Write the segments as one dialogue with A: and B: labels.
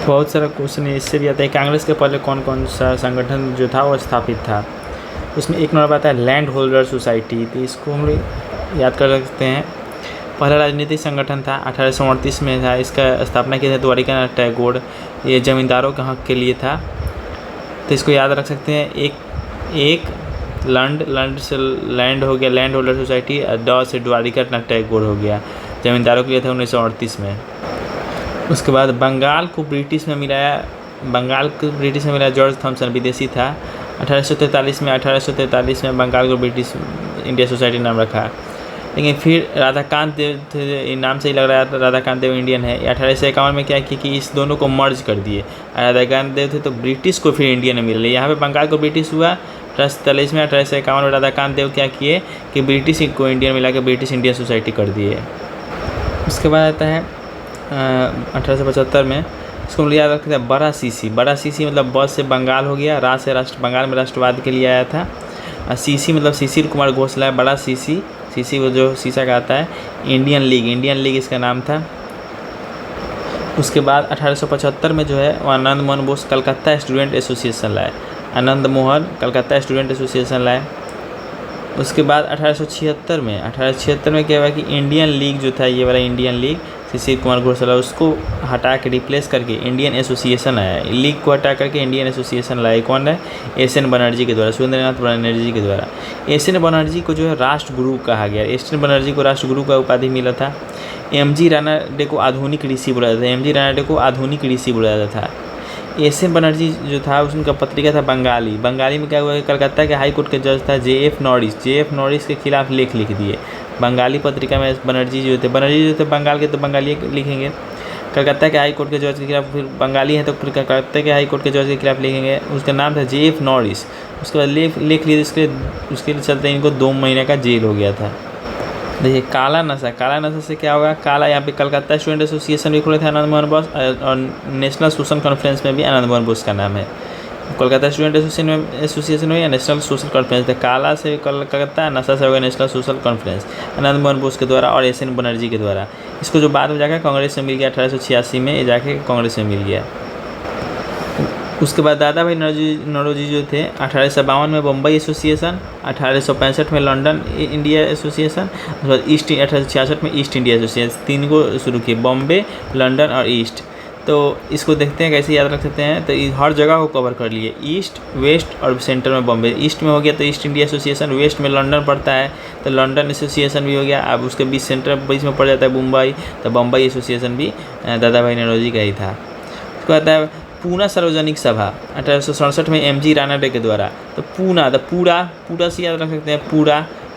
A: बहुत सारा क्वेश्चन इससे भी आता है। कांग्रेस के पहले कौन कौन सा संगठन जो था वो स्थापित था, उसमें एक नंबर आता है लैंड होल्डर सोसाइटी। तो इसको हम लोग याद कर सकते हैं। पहला राजनीतिक संगठन था 1838 में था। इसका स्थापना किया था द्वारिकानाथ टैगोर। ये जमींदारों के हक के लिए था, तो इसको याद रख सकते हैं। एक लंड से लैंड हो गया, लैंड होल्डर सोसाइटी। ड से द्वारिकानाथ टैगोर हो गया, जमींदारों के लिए था 1938 में। उसके बाद बंगाल को ब्रिटिश में मिलाया जॉर्ज थॉमसन, विदेशी था। 1843 में बंगाल को ब्रिटिश इंडिया सोसाइटी नाम रखा। लेकिन फिर राधाकांत देव थे, नाम से ही लग रहा था राधाकांत देव इंडियन है। 1851 में क्या किया कि इस दोनों को मर्ज कर दिए। राधाकांत देव थे तो ब्रिटिश को फिर इंडियन में मिल रही। यहाँ पे बंगाल को ब्रिटिश हुआ 1843 में। 1851 में राधाकांत देव क्या किए कि ब्रिटिश को इंडियन मिला के ब्रिटिश इंडियन सोसाइटी कर दिए। उसके बाद आता है 1875 में, इसको हम लोग याद रखते हैं बड़ा सीसी। बड़ा सीसी मतलब बस से बंगाल हो गया, राज से बंगाल में राष्ट्रवाद के लिए आया था। सीसी मतलब शिशिर कुमार घोषला है। बड़ा सीसी, सीसी वो जो शीशा का आता है। इंडियन लीग इसका नाम था। उसके बाद 1875 में जो है वो आनंद मोहन बोस कलकत्ता स्टूडेंट एसोसिएशन लाए। आनंद मोहन कलकत्ता स्टूडेंट एसोसिएशन लाए। उसके बाद 1876 में क्या हुआ कि इंडियन लीग जो था, ये वाला इंडियन लीग शिशिर कुमार घोषला, उसको हटा के रिप्लेस करके इंडियन एसोसिएशन आया। लीग को हटा करके इंडियन एसोसिएशन लाए। कौन है? एस.एन. बनर्जी के द्वारा, सुरेंद्रनाथ बनर्जी के द्वारा। एस.एन. बनर्जी को जो है राष्ट्रगुरु कहा गया। एस.एन. बनर्जी को राष्ट्रगुरु का उपाधि मिला था। एम.जी. रानाडे को आधुनिक ऋषि बुलाया जाता था। एस.एन. बनर्जी जो था उनका पत्रिका था बंगाली में क्या हुआ कि कलकत्ता के हाई कोर्ट के जज था जे.एफ. नॉरिस के खिलाफ लेख लिख दिए। बंगाली पत्रिका में बनर्जी जो थे बंगाल के, तो बंगाली लिखेंगे। कलकत्ता के हाई कोर्ट के जज के खिलाफ, फिर बंगाली हैं तो फिर कलकत्ता के हाई कोर्ट के जज के खिलाफ लिखेंगे। उसका नाम था जे.एफ. नॉरिस। उसके बाद लिख लिए। उसके चलते इनको 2 महीने का जेल हो गया था। देखिए काला नशा से क्या होगा। काला, यहाँ पे कलकत्ता स्टूडेंट एसोसिएशन भी खोले थे आनंद मोहन बोस, और नेशनल सोशल कॉन्फ्रेंस में भी आनंद मोहन बोस का नाम है। कोलकाता स्टूडेंट एसोसिएशन में या नेशनल सोशल कॉन्फ्रेंस था। काला से कलकत्ता, नशा से होगा national social conference, Anand Mohan Bose के द्वारा और एस.एन. बनर्जी के द्वारा। इसको जो बाद में जाकर कांग्रेस में मिल गया 1886 में, ये जाके कांग्रेस में मिल गया। उसके बाद दादा भाई नौरोजी जो थे 1852 में बम्बई एसोसिएशन, 1865 में लंदन इंडिया एसोसिएशन, उसके बाद 1866 में ईस्ट इंडिया एसोसिएशन, 3 को शुरू किए, बॉम्बे, लंदन और ईस्ट। तो इसको देखते हैं कैसे याद रख सकते हैं। तो हर जगह को कवर कर लिए, ईस्ट, वेस्ट और सेंटर में बॉम्बे। ईस्ट में हो गया तो ईस्ट इंडिया एसोसिएशन, वेस्ट में लंदन पड़ता है तो लंदन एसोसिएशन भी हो गया। अब उसके बीच सेंटर बीच में पड़ जाता है मुंबई, तो बम्बई एसोसिएशन भी दादा भाई नौरोजी का ही था। उसको आता है पूना सार्वजनिक सभा 1867 में एम.जी. रानाडे के द्वारा। तो पूरा से याद रख सकते हैं।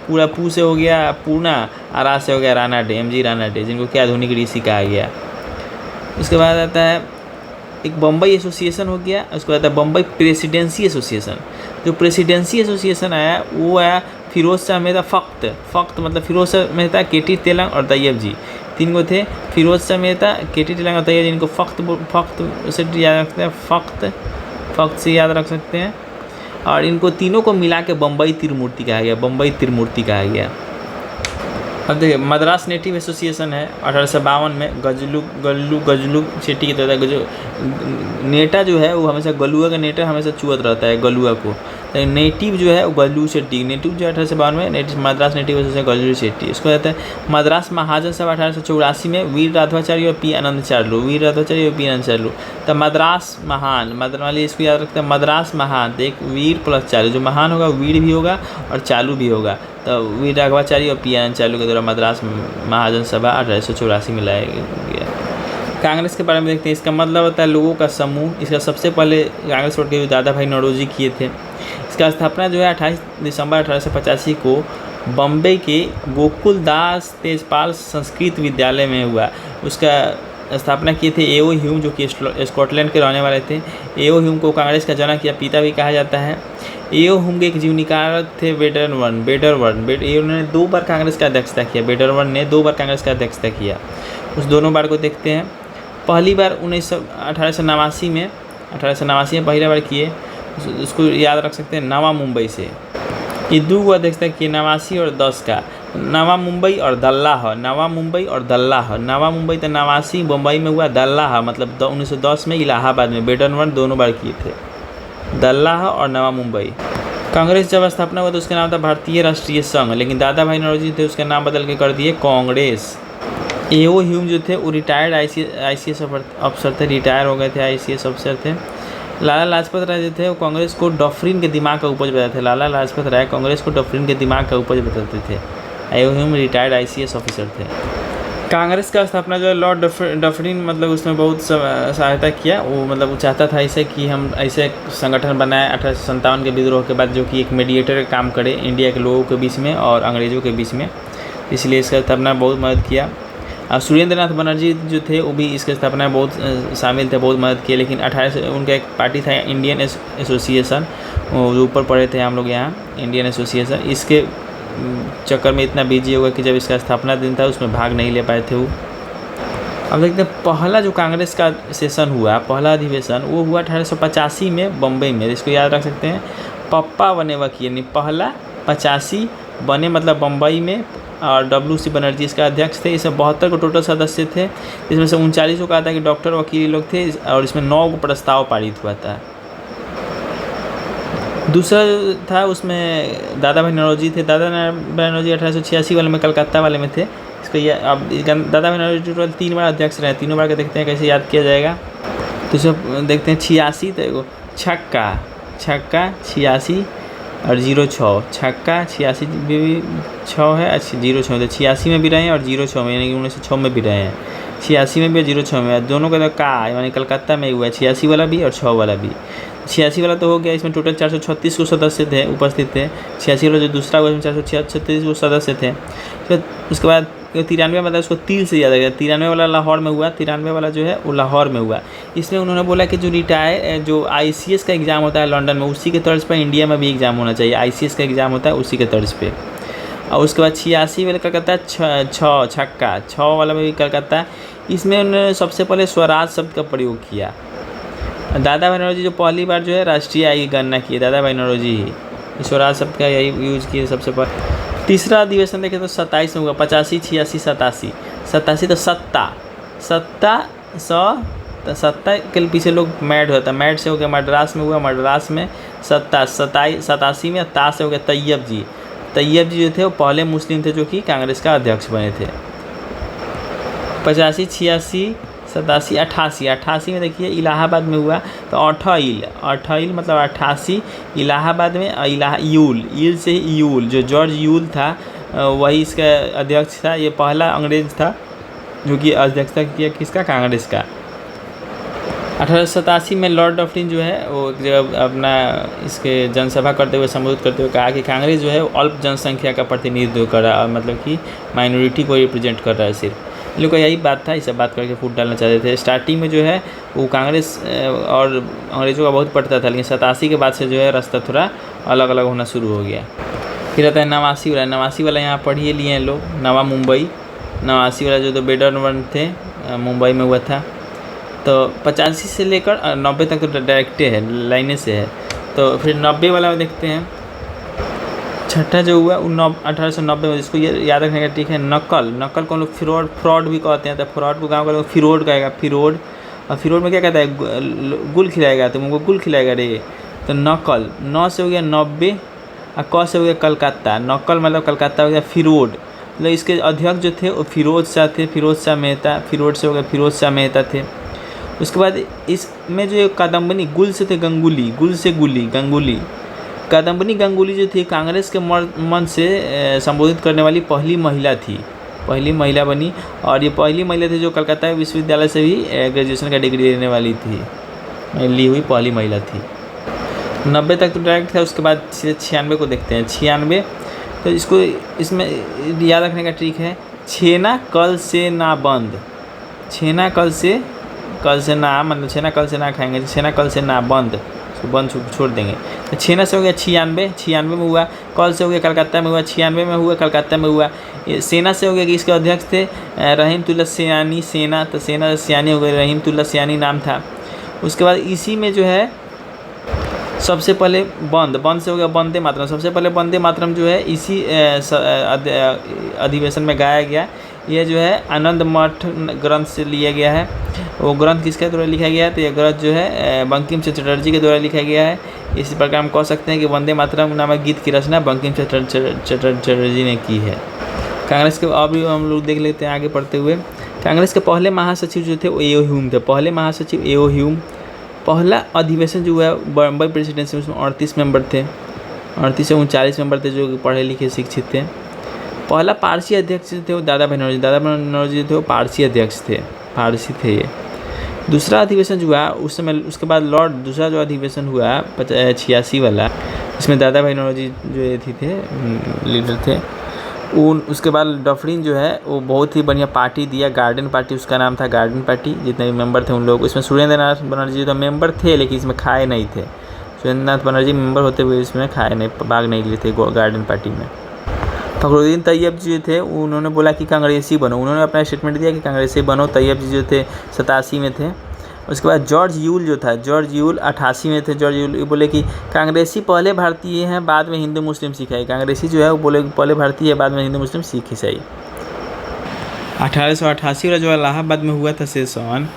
A: पूरा पू से हो गया पूना, आरा से हो गया रानाडे, एम.जी. रानाडे, जिनको क्या आधुनिक ऋषि कहा गया। उसके बाद आता है एक बम्बई एसोसिएशन हो गया। उसके बाद आता है बम्बई प्रेसिडेंसी एसोसिएशन। जो प्रेसिडेंसी एसोसिएशन आया वो आया फिरोज शाह मेहता फ़क्त मतलब फिरोज शाह मेहता, के.टी. तेलंग और तैयब जी, 3 को थे। फिरोज शाह मेहता, के.टी. तेलंग और तैयब जी, इनको फ़क्त से याद रखते हैं। फ़क्त से याद रख सकते हैं। और इनको तीनों को मिला के बम्बई त्रिमूर्ति कहा गया। अब देखिए मद्रास नेटिव एसोसिएशन है 1852 में गजलू शेट्टी के द्वारा। जो नेटा जो है वो हमेशा गलुआ का नेटा हमेशा चुअत रहता है गलुआ को। तो नेटिव जो है वो गजलू शेट्टी, नेटिव जो 1852 में मद्रास नेटिव एसोसिएशन गजलू शेट्टी। इसको कहते हैं मद्रास महाजन सभा 1884 में वीर राघवाचार्य और पी आनंद चार्लू। तो मद्रास महान, वाली इसको याद रखते हैं। मद्रास महान, तो एक वीर प्लस चालू, जो महान होगा वीर भी होगा और चालू भी होगा। तो वीर राघवाचार्य और पी आनंद चार्लू के द्वारा मद्रास महाजन सभा 1884 में लाया गया। कांग्रेस के बारे में देखते हैं। इसका मतलब होता है लोगों का समूह। इसका सबसे पहले कांग्रेस पार्टी के दादा भाई नौरोजी किए थे। इसका स्थापना जो है 28 दिसंबर 1885 को बम्बई के गोकुल दास तेजपाल संस्कृत विद्यालय में हुआ। उसका स्थापना किए थे ए.ओ. ह्यूम, जो कि स्कॉटलैंड के रहने वाले थे। ए.ओ. ह्यूम को कांग्रेस का जनक या पिता भी कहा जाता है। ए.ओ. ह्यूम के एक जीवनीकारक थे बेडरवर्न। इन्होंने 2 बार कांग्रेस का अध्यक्षता किया। बेडरवर्न ने 2 बार कांग्रेस का अध्यक्षता किया। उस दोनों बार को देखते हैं। पहली बार 1889 में पहली बार किए। उसको याद रख सकते हैं नवा मुंबई से। ये 2 अध्यक्षता किए, 89 और 10 का। नवा मुंबई और दल्लाह, नवा मुंबई और दल्लाह। नवा मुंबई तो 89 मुंबई में हुआ, दल्लाह मतलब 1910 में इलाहाबाद में, बेटन वन दोनों बार किए थे, दल्लाह और नवा मुंबई। कांग्रेस जब स्थापना हुआ तो उसका नाम था भारतीय राष्ट्रीय संघ, लेकिन दादा भाई नौरोजी थे उसका नाम बदल के कर दिए कांग्रेस। एओ ह्यूम जो थे वो रिटायर्ड आईसीएस अफसर थे, रिटायर हो गए थे, आईसीएस अफसर थे। लाला लाजपत राय जो थे वो कांग्रेस को डॉक्ट्रिन के दिमाग का उपज बताते थे। लाला लाजपत राय कांग्रेस को डॉक्ट्रिन के दिमाग का उपज बताते थे। एओ ह्यूम रिटायर्ड आईसीएस ऑफिसर थे। कांग्रेस का स्थापना जो है लॉर्ड डफरिन मतलब उसमें बहुत सहायता किया। वो मतलब वो चाहता था ऐसे कि हम ऐसे संगठन बनाए 1857 के विद्रोह के बाद, जो कि एक मीडिएटर का काम करे इंडिया के लोगों के बीच में और अंग्रेज़ों के बीच में, इसलिए इसका स्थापना बहुत मदद किया। और सुरेंद्र नाथ बनर्जी जो थे वो भी इसके स्थापना में बहुत शामिल थे, बहुत मदद किए। लेकिन 18 उनका एक पार्टी था इंडियन एसोसिएशन, जो ऊपर पढ़े थे हम लोग यहाँ, इंडियन एसोसिएशन, इसके चक्कर में इतना बिजी हो गया कि जब इसका स्थापना दिन था उसमें भाग नहीं ले पाए थे वो। अब देखते हैं पहला जो कांग्रेस का सेशन हुआ, पहला अधिवेशन वो हुआ 1885 में बम्बई में। इसको याद रख सकते हैं, पप्पा बने वकील, यानी पहला 85 बने मतलब बम्बई में, और WC बनर्जी इसका अध्यक्ष थे। इसमें 72 को टोटल सदस्य थे, इसमें से 39 को कहा था कि डॉक्टर वकील लोग थे, और इसमें 9 को प्रस्ताव पारित हुआ था। दूसरा था उसमें दादा भाई नौरोजी थे। दादा भाई नौरोजी 1886 वाले में, कलकत्ता वाले में थे। इसको ये अब दादा भाई नौरोजी टोटल 3 बार अध्यक्ष रहे, तीनों बार के देखते हैं कैसे याद किया जाएगा। तो इसमें देखते हैं 86, तो एगो छक्का 86 और 06, छक्का 86 भी 6 है, अच्छा 06, तो 86 में भी रहे हैं और 06 में, यानी कि 1906 में भी रहे हैं। 86 में भी और 06 में, दोनों का का यानी कलकत्ता में हुआ है, 86 वाला भी और 6 वाला भी। 86 वाला तो हो गया, इसमें टोटल 436 को सदस्य थे, उपस्थित थे। 86 वाला जो दूसरा हुआ इसमें 436 को सदस्य थे। फिर उसके बाद 93 मतलब उसको तिल से याद आ गया, 93 वाला लाहौर में हुआ, 93 वाला जो है वो लाहौर में हुआ। इसमें उन्होंने बोला कि जो ICS का एग्ज़ाम होता है लंदन में, उसी के तर्ज पर इंडिया में भी एग्ज़ाम होना चाहिए। ICS का एग्ज़ाम होता है उसी के तर्ज पे। और उसके बाद 86 वाला कलकत्ता, छक्का 6 वाला में भी कलकत्ता। इसमें उन्होंने सबसे पहले स्वराज शब्द का प्रयोग किया। दादा भाई नौरोजी जो पहली बार जो है राष्ट्रीय आय की गणना की, दादा भाई नौरोजी ही स्वराज शब्द का यही यूज़ किए सबसे पहले। तीसरा अधिवेशन देखें तो 27 में हुआ, 85, 86, 87 तो सत्ता के पीछे लोग मैड होता, मैड से हो गया मद्रास में हुआ, मद्रास में 87 में ता से हो गया तैयब जी जो थे वो पहले मुस्लिम थे जो कि कांग्रेस का अध्यक्ष बने थे। 85, 86, 87, 88 में देखिए इलाहाबाद में हुआ, तो अठाइल मतलब 88 इलाहाबाद में, ईल से यूल, जो जॉर्ज यूल था वही इसका अध्यक्ष था। ये पहला अंग्रेज था जो कि अध्यक्षता किया किसका, कांग्रेस का। 1887 में लॉर्ड डफरिन जो है वो जब अपना इसके जनसभा करते हुए संबोधित करते हुए कहा कि कांग्रेस जो है अल्प जनसंख्या का प्रतिनिधित्व कर रहा है, मतलब कि माइनॉरिटी को रिप्रेजेंट कर रहा है सिर्फ। इन लोग का यही बात था, इसे बात करके फूट डालना चाहते थे। स्टार्टिंग में जो है वो कांग्रेस और अंग्रेज़ों का बहुत पड़ता था, लेकिन 87 के बाद से जो है रास्ता थोड़ा अलग अलग होना शुरू हो गया। फिर आता है 89 वाला यहाँ पढ़िए लिए हैं लोग, नवा मुंबई। 89 वाला जो तो बेटर वन थे, मुंबई में हुआ था। तो 85 से लेकर 90 तक तो डायरेक्टे है, लाइने से है। तो फिर 90 वाला में देखते हैं, छठा जो हुआ वो 1890 में, जिसको ये याद रखने का ठीक है। नकल को लोग फ्रॉड भी कहते हैं, तो फ्रॉड को गाँव का लोग फिरोड कहेगा, फिरोड। और फिरोड में क्या कहता है, गुल खिलाएगा, तुम उनको गुल खिलाएगा रे। तो नकल, 9 से हो गया 90 और क से हो गया कलकत्ता। नकल मतलब कलकत्ता हो गया फिरोड, मतलब इसके अध्यक्ष जो थे वो फिरोज शाह थे, फिरोज शाह मेहता, फिरोड से हो गया फिरोज शाह मेहता थे। उसके बाद इसमें जो कादम्बनी, गुल से थे गंगुली, गुल से गुली गंगुली। कादम्बनी गंगुली जो थी कांग्रेस के मन से संबोधित करने वाली पहली महिला थी, पहली महिला बनी। और ये पहली महिला थी जो कलकत्ता विश्वविद्यालय से भी ग्रेजुएशन का डिग्री लेने वाली थी, ली हुई पहली महिला थी। 90 तक तो डायरेक्ट था। उसके बाद 96 को देखते हैं। 96 तो इसमें याद रखने का ट्रिक है, छेना कल से ना बंद। छेना कल से ना, मतलब छेना कल से ना खाएंगे, छेना कल से ना बंद, उसको बंद छोड़ देंगे। तो छेना से हो गया 96 में हुआ, कल से हो गया कलकत्ता में हुआ, 96 में हुआ कलकत्ता में हुआ। सेना से हो गया कि इसके अध्यक्ष थे रहीमतुल्ला सयानी, सेना, तो सेना सयानी हो गई, रहीमतुल्ला सयानी नाम था। उसके बाद इसी में जो है सबसे पहले बंद से हो गया वंदे मातरम। सबसे पहले वंदे मातरम जो है इसी अधिवेशन में गाया गया। ये जो है आनंद मठ ग्रंथ से लिया गया है। वो ग्रंथ किसके द्वारा लिखा गया है? तो यह ग्रंथ जो है बंकिम चंद्र चटर्जी के द्वारा लिखा गया है। इसी प्रकार हम कह सकते हैं कि वंदे मातरम नामक गीत की रचना बंकिम चंद्र चटर्जी ने की है। कांग्रेस के अभी हम लोग देख लेते हैं आगे पढ़ते हुए। कांग्रेस के पहले महासचिव जो थे वो एओ ह्यूम थे। पहले महासचिव एओ ह्यूम। पहला अधिवेशन जो हुआ बम्बई प्रेसिडेंसी में, उसमें 38 मेंबर थे, 38 से 39 मेंबर थे जो पढ़े लिखे शिक्षित थे। पहला पारसी अध्यक्ष थे वो दादा भाई नौरोजी। दादा भाई नौरोजी थे वो पारसी अध्यक्ष थे, पारसी थे ये। दूसरा अधिवेशन जो हुआ उस समय, उसके बाद दूसरा जो अधिवेशन हुआ 86 वाला, इसमें दादा भाई नौरोजी जो ये थे लीडर थे। उसके बाद डफरिन जो है वो बहुत ही बढ़िया पार्टी दिया, गार्डन पार्टी उसका नाम था, गार्डन पार्टी। जितने भी मेंबर थे उन लोग, इसमें सुरेंद्र नाथ बनर्जी तो मेंबर थे लेकिन इसमें खाए नहीं थे। सुरेंद्र नाथ बनर्जी मेंबर होते हुए इसमें खाए नहीं, भाग नहीं लिए थे गार्डन पार्टी में। फखरुद्दीन तैयब जी थे, उन्होंने बोला कि कांग्रेसी बनो। उन्होंने अपना स्टेटमेंट दिया कि कांग्रेसी बनो। तैयब जी जो थे 87 में थे। उसके बाद जॉर्ज यूल जो था, जॉर्ज यूल 88 में थे। जॉर्ज यूल बोले कि कांग्रेसी पहले भारतीय हैं, बाद में हिंदू मुस्लिम सिख ईसाई। कांग्रेसी जो है वो बोले पहले भारतीय है, बाद में हिंदू मुस्लिम सिख ईसाई। 1888 वाला जो इलाहाबाद में हुआ था सेशन,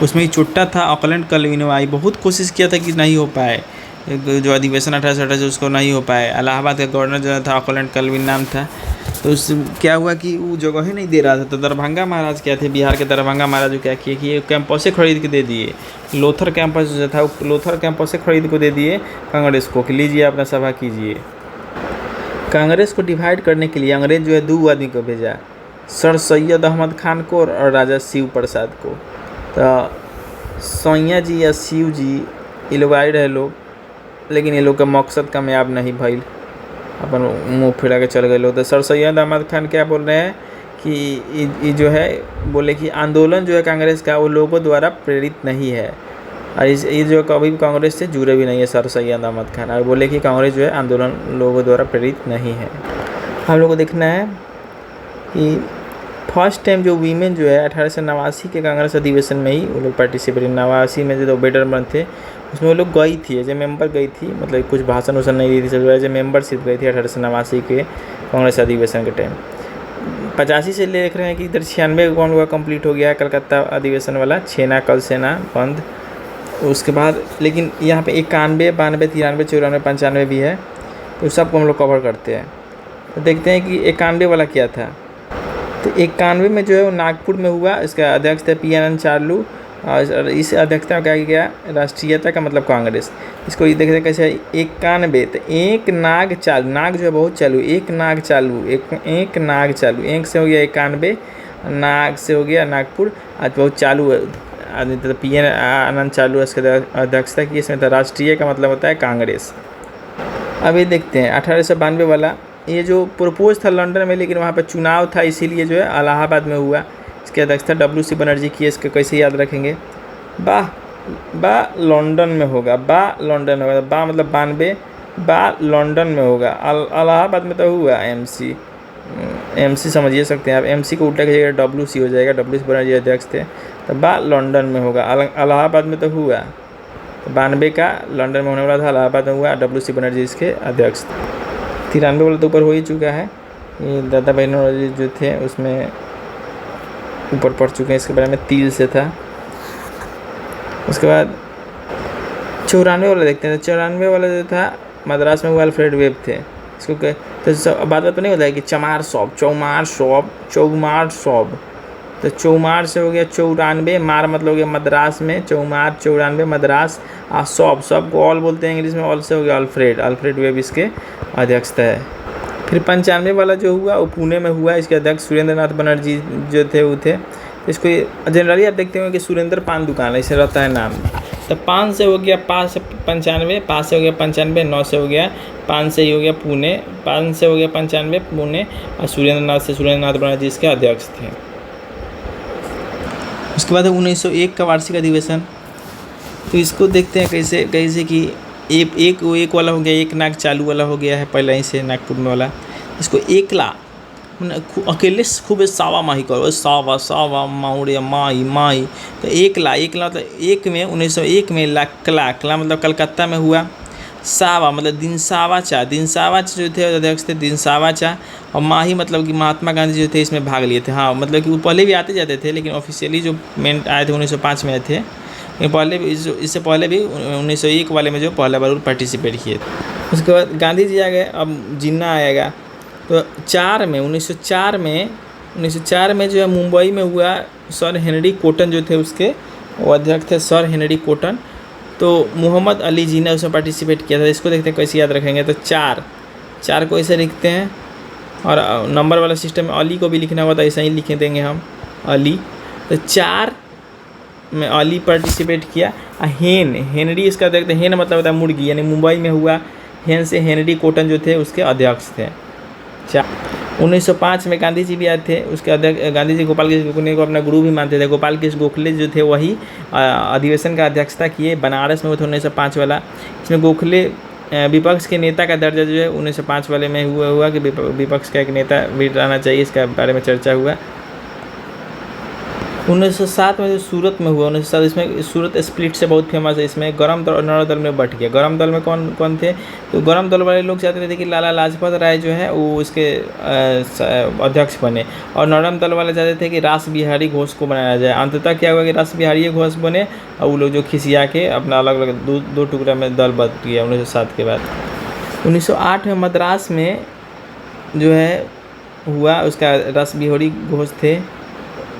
A: उसमें ही चुट्टा था ऑकलैंड कलविनवाई। बहुत कोशिश किया था कि नहीं हो पाए, जो अधिवेशन 1888 उसको नहीं हो पाए। इलाहाबाद का गवर्नर जो था ऑकलैंड कलविन नाम था। तो उस क्या हुआ कि वो जगह ही नहीं दे रहा था। तो दरभंगा महाराज क्या थे, बिहार के दरभंगा महाराज जो क्या किए कि कैंपस खरीद के दे दिए। लोथर कैंपस जो था वो लोथर कैंपस से खरीद को दे दिए कांग्रेस को कि लीजिए अपना सभा कीजिए। कांग्रेस को डिवाइड करने के लिए अंग्रेज जो है 2 आदमी को भेजा, सर सैयद अहमद खान को और राजा शिव प्रसाद को। तो सैया जी या शिव जी ये लोग आए रहे लोग, लेकिन ये लोग का मकसद कामयाब नहीं भइल, अपन मुँह फिरा के चल गए लोग। तो सर सैयद अहमद खान क्या बोल रहे हैं कि ये जो है बोले कि आंदोलन जो है कांग्रेस का वो लोगों द्वारा प्रेरित नहीं है, और ये जो कभी भी कांग्रेस से जुड़े भी नहीं है सर सैयद अहमद खान। और बोले कि कांग्रेस जो है आंदोलन लोगों द्वारा प्रेरित नहीं है। हम लोग को देखना है कि फर्स्ट टाइम जो वीमेन जो है 1889 के कांग्रेस अधिवेशन में ही वो लोग पार्टिसिपेट। 89 में जो वेटरमैन थे उसमें वो लोग गई थी, एज ए मेंबर गई थी, मतलब कुछ भाषण वाषण नहीं दी थी, सब एज ए मेंबरशिप गई थी 1889 के कांग्रेस अधिवेशन के टाइम। 85 से देख रहे हैं कि इधर 96 कौन हुआ कंप्लीट हो गया है कलकत्ता अधिवेशन वाला, छेना कल सेना बंद। उसके बाद लेकिन यहाँ पे 91, 92, 93, 94, 95 भी है, तो सबको हम लोग कवर करते हैं। तो देखते हैं कि 91 वाला क्या था। तो 91 में जो है वो नागपुर में हुआ। इसका अध्यक्ष थे पी आनंद चार्लू, और इस अध्यक्षता में क्या किया, राष्ट्रीयता का मतलब कांग्रेस। इसको ये देखते हैं कैसे 91, तो एक नाग चालू, नाग जो है बहुत चालू, एक नाग चालू, एक नाग चालू, एक से हो गया 91, नाग से हो गया नागपुर, आज बहुत चालू आदमी। तो पी आनंद चालू इसके अध्यक्षता की। इसमें तो राष्ट्रीय का मतलब होता है कांग्रेस। अब ये देखते हैं 1892 वाला, ये जो प्रपोज था लंदन में, लेकिन वहाँ पर चुनाव था इसीलिए जो है इलाहाबाद में हुआ। इसकी अध्यक्षता WC बनर्जी की है। इसको कैसे याद रखेंगे, बा लंदन में होगा, बा लंदन होगा, बा मतलब 92, बा लंदन में होगा। इलाहाबाद में तो हुआ MC समझिए सकते हैं आप, MC को उल्टा कीजिएगा WC हो जाएगा, WC बनर्जी अध्यक्ष थे। तो बा लंदन में होगा, इलाहाबाद में तो हुआ। 92 का लंदन में होने वाला था, इलाहाबाद में हुआ, WC बनर्जी इसके अध्यक्ष थे। 93 वाला तो ऊपर हो ही चुका है। ये दादा भाई नौरोजी जो थे उसमें ऊपर पढ़ चुके हैं, इसके बारे में तिल से था। उसके बाद 94 वाला देखते हैं। 94 वाला जो था मद्रास में हुआ, अल्फ्रेड वेब थे। इसको तो बात तो नहीं होता है कि चौमार सौब, तो चौमार से हो गया 94, मार मतलब हो गया मद्रास में, चौमार 94 मद्रास, सब को ऑल बोलते हैं इंग्लिश में, ऑल से हो गया अल्फ्रेड वेब इसके अध्यक्षता है। फिर 95 वाला जो हुआ वो पुणे में हुआ। इसके अध्यक्ष सुरेंद्र नाथ बनर्जी जो थे वो थे। इसको जनरली आप देखते हो कि सुरेंद्र पान दुकान ऐसे रहता है नाम। तो 5 से हो गया 5 से 95, 5 से हो गया 95, 9 से हो गया 5 से ही हो गया पुणे, 5 से हो गया 95 पुणे, और सुरेंद्र नाथ बनर्जी इसके अध्यक्ष थे। उसके बाद 1901 का वार्षिक अधिवेशन। तो इसको देखते हैं कैसे कि एक वाला हो गया, एक नाग चालू वाला हो गया है पहले ही से नागपुर में वाला। इसको एकला अकेले खूब सावा माही करो, सावा सावा माउरे माई माई। तो एक ला मतलब एक में 1901 में कला मतलब कलकत्ता में हुआ। सावा मतलब दिनसावा चा जो थे अध्यक्ष थे दिनसावा चा। और माही मतलब कि महात्मा गांधी जो थे इसमें भाग लिए थे। हाँ मतलब कि वो पहले भी आते जाते थे, लेकिन ऑफिशियली जो मेन आए थे 1905 में आए थे। पहले भी इससे पहले भी 1901 वाले में जो पहला बार पार्टिसिपेट किए थे। उसके बाद गांधी जी आ गए, अब जिन्ना आएगा। तो 1904 में जो है मुंबई में हुआ। सर हेनरी कॉटन जो थे उसके वो अध्यक्ष थे, सर हेनरी कॉटन। तो मोहम्मद अली जी ने उसमें पार्टिसिपेट किया था। इसको देखते हैं कैसे याद रखेंगे। तो चार को ऐसे लिखते हैं, और नंबर वाला सिस्टम में अली को भी लिखना हुआ था, ऐसा ही लिख देंगे हम अली। तो 4 में अली पार्टिसिपेट किया। हेनरी इसका देखते हैं, हेन मतलब होता है मुर्गी, यानी मुंबई में हुआ। हेन से हेनरी कॉटन जो थे उसके अध्यक्ष थे। 1905 में गांधी जी भी आए थे। उसके अध्यक्ष गांधी जी गोपाल कृष्ण गोखले को अपना गुरु भी मानते थे। गोपाल कृष्ण गोखले जो थे वही अधिवेशन का अध्यक्षता किए, बनारस में हुआ था 1905 वाला। इसमें गोखले विपक्ष के नेता का दर्जा जो है 1905 वाले में हुआ कि विपक्ष का एक नेता भी रहना चाहिए, इसका बारे में चर्चा हुआ। 1907 में जो सूरत में हुआ 1907, इसमें सूरत स्प्लिट से बहुत फेमस है। इसमें गरम दल और नरम दल में बट गया। गरम दल में कौन कौन थे? तो गरम दल वाले लोग चाहते थे कि लाला लाजपत राय जो है वो इसके अध्यक्ष बने, और नरम दल वाले चाहते थे कि रास बिहारी घोष को बनाया जाए। अंततः क्या हुआ कि रास बिहारी घोष बने, और वो लोग जो खिसिया के अपना अलग अलग दो टुकड़ा में दल बट गया 1907 के बाद। 1908 में मद्रास में जो है हुआ, उसका रास बिहारी घोष थे,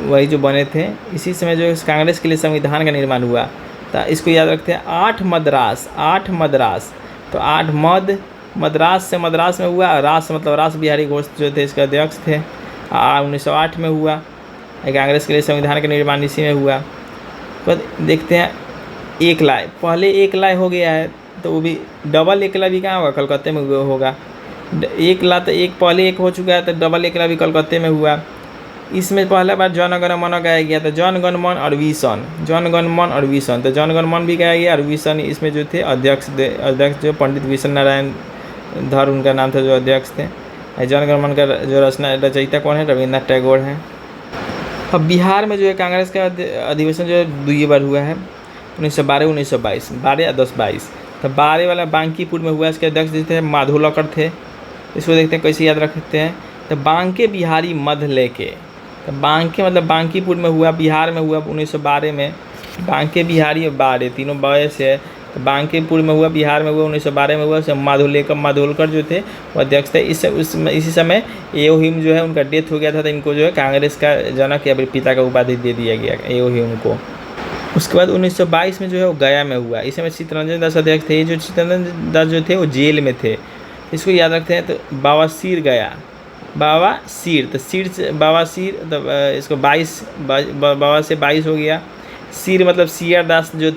A: वही जो बने थे। इसी समय जो कांग्रेस के लिए संविधान का निर्माण हुआ। तो इसको याद रखते हैं, 8 मद्रास। तो 8 मद्रास से मद्रास में हुआ। रास मतलब रास बिहारी घोष जो थे इसके अध्यक्ष थे। 1908 में हुआ। कांग्रेस के लिए संविधान का निर्माण इसी में हुआ। तो देखते हैं एकलाय, पहले एकलाय हो गया है, तो वो भी डबल एकला भी कहाँ होगा? कलकत्ते में होगा। एकला तो एक पहले एक हो चुका है, तो डबल एकला भी कलकत्ते में हुआ। इसमें पहला बार जन गण मन गाया गया था। जन गण मन और विसन, तो जन गण मन भी गाया गया, और विसन इसमें जो थे अध्यक्ष जो पंडित विशन नारायण धर उनका नाम था, जो अध्यक्ष थे। जन गण मन का जो रचयिता कौन है? रविन्द्रनाथ टैगोर हैं। अब बिहार में जो है कांग्रेस का अधिवेशन जो है 2 बार हुआ है, 1912 1922, 12 या 10-22। तो 12 वाला बांकीपुर में हुआ। इसके अध्यक्ष जो थे माधोलकर थे। इसको देखते हैं कैसे याद रखते हैं। तो बांके बिहारी मध लेके, तो बांके मतलब बांकीपुर में हुआ, बिहार में हुआ 1912 में। बांके बिहारी और 12 तीनों बड़े से है। तो बांकीपुर में हुआ, बिहार में हुआ, 1912 में हुआ। उसमें माधोलकर जो थे वो अध्यक्ष थे। इसी समय एओ ह्यूम जो है उनका डेथ हो गया था, तो इनको जो है कांग्रेस का जनक या पिता का उपाधि दे दिया गया एओ ह्यूम को। उसके बाद 1922 में जो है वो गया में हुआ। इस समय चित्तरंजन दास अध्यक्ष थे। जो चित्तरंजन दास जो थे वो जेल में थे, इसको याद रखते हैं। तो बवासीर गया, बवासीर, तो सीर से बवासीर, तो इसको 22 बाबा से 22 हो गया। सीर मतलब सियर दास जो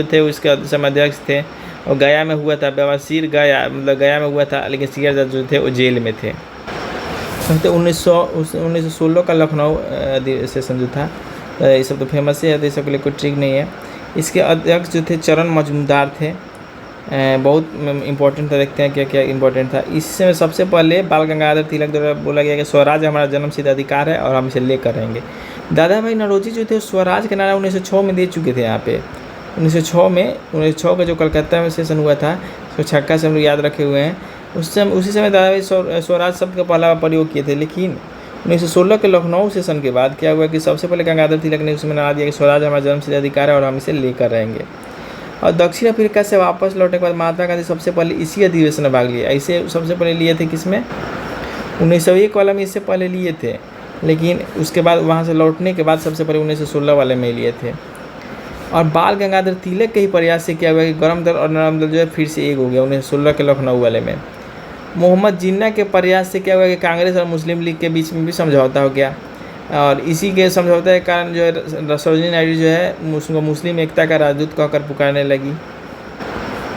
A: थे उसके समय अध्यक्ष थे, और गया में हुआ था। बवासीर गया मतलब गया में हुआ था, लेकिन सियर दास जो थे वो जेल में थे। तो 1916 का लखनऊ सेशन जो था, ये सब तो फेमस है, तो ये सब के लिए कोई ट्रिक नहीं है। इसके अध्यक्ष जो थे चरण मजूमदार थे। बहुत इम्पोर्टेंट था। देखते हैं क्या क्या इम्पोर्टेंट था। इसमें सबसे पहले बाल गंगाधर तिलक द्वारा बोला गया कि स्वराज हमारा जन्मसिद्ध अधिकार है और हम इसे लेकर रहेंगे। दादा भाई नौरोजी जो थे स्वराज का नारा 1906 में दे चुके थे। यहाँ पे 1906 का जो कलकत्ता में सेशन हुआ था, उसको छक्का से हम लोग याद रखे हुए हैं। उसी समय दादा भाई स्वराज शब्द का पहला प्रयोग किए थे। लेकिन 1916 के लखनऊ सेशन के बाद क्या हुआ कि सबसे पहले गंगाधर तिलक ने उसमें नारा दिया कि स्वराज हमारा जन्मसिद्ध अधिकार है और हम इसे लेकर रहेंगे। और दक्षिण अफ्रीका से वापस लौटने के बाद महात्मा गांधी सबसे पहले इसी अधिवेशन में भाग लिया। ऐसे सबसे पहले लिए थे किसमें? 1901 वाला में इससे पहले लिए थे, लेकिन उसके बाद वहाँ से लौटने के बाद सबसे पहले 1916 वाले में लिए थे। और बाल गंगाधर तिलक के ही प्रयास से क्या हुआ कि गरम दल और नरम दल जो है फिर से एक हो गया 1916 के लखनऊ वाले में। मोहम्मद जिन्ना के प्रयास से क्या हुआ कि कांग्रेस और मुस्लिम लीग के बीच में भी समझौता हो गया, और इसी के समझौते के कारण जो है सरोजिनी नायडू जो है उसको मुस्लिम एकता का राजदूत कहकर पुकारने लगी।